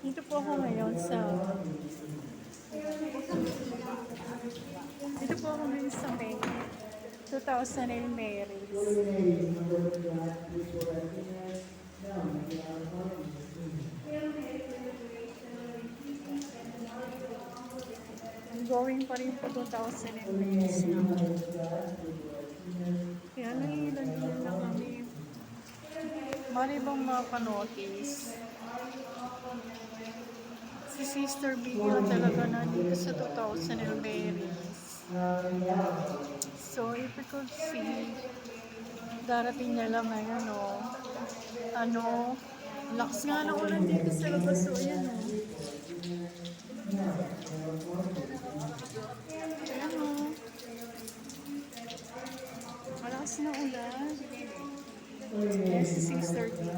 Dito po ako ngayon sa May 2000 Hail Marys. Going pa rin po 2000 Hail Marys na. Kaya nangilan na kami. Mali bang mapanotice? Si Sister Vicky talaga nandito sa 2000 Hail Marys. So, if you could see, darating niya lang ngayon, lakas nga ng ulan dito sa labas, so, ayan, Ayan, malakas na ulan. Ayan si Sister Vicky.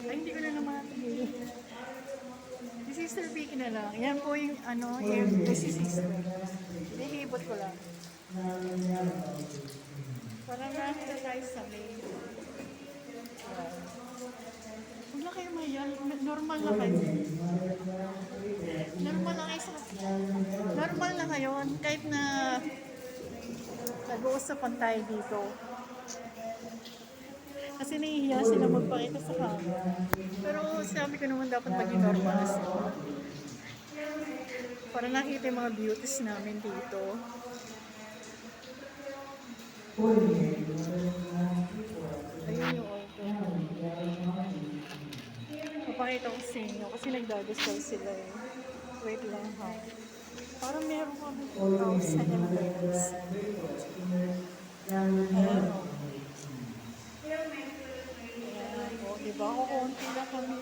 Ay, hindi ko na naman natin. Si Sister Vicky na lang. Yan po yung si Sister. Nahihibot ko lang. Parang nakita tayo sa May. Huwag na kayo mayan. Normal na kayo. Normal na kayo. Kahit na nag-uusapan tayo dito. Kasi nahihiya sila magpakita sa camera. Pero sabi ko naman dapat maging normal na sila. Para nakita yung mga beauties namin dito. Ayun yung altar. Papakita ko sa inyo kasi nagdadasal sila eh. Wait lang ha. Parang meron kami 2,000 embers. Ayan o. Diba? Kukunti lang kami.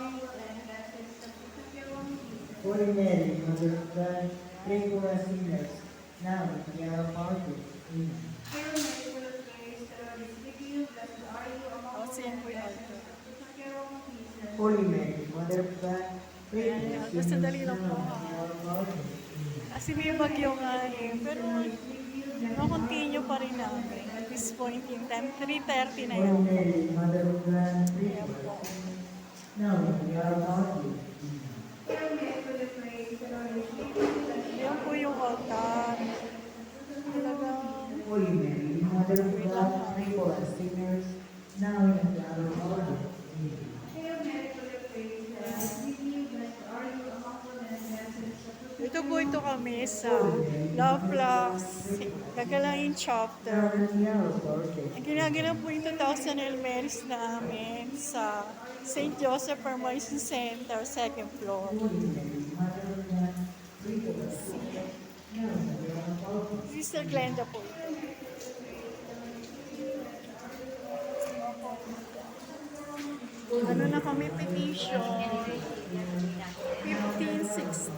Holy Mary, Mother of God, pray for us sinners, now and at the hour of our death. Amen. Hail Mary, full of grace, the Lord is with you. Blessed are you among Siyan po yung altar. Holy Mary, Mother of God, pray for us Basta sinners, dali lang po now ha. and at the hour of our death. Amen. Kasi may bagyo nga eh. Pero continue pa rin namin. At this point in time, 3:30 na Holy yun. Mary, Mother of God, pray for us sinners, now and at the hour of our death. Amen. Hail Mary, full of grace, the Lord is with you. Yan po yung altar. Talagang Holy Mary, Mother of God, pray for us sinners, now and at the hour of our death. Amen. Hail Mary, full of grace, the Lord is with you. Blessed are you among women, and blessed is the fruit of ito po kami sa Love Flux Gagalain Chapter. Now and at the hour of our death. Ginaganap po yung 2,000 Hail Marys namin sa St. Joseph Permission Center, 2nd floor. Holy Mary, Mother of God, pray for us sinners, now and at the hour of our death. Sister Glenda po ito. Ano na kami petition? 1560.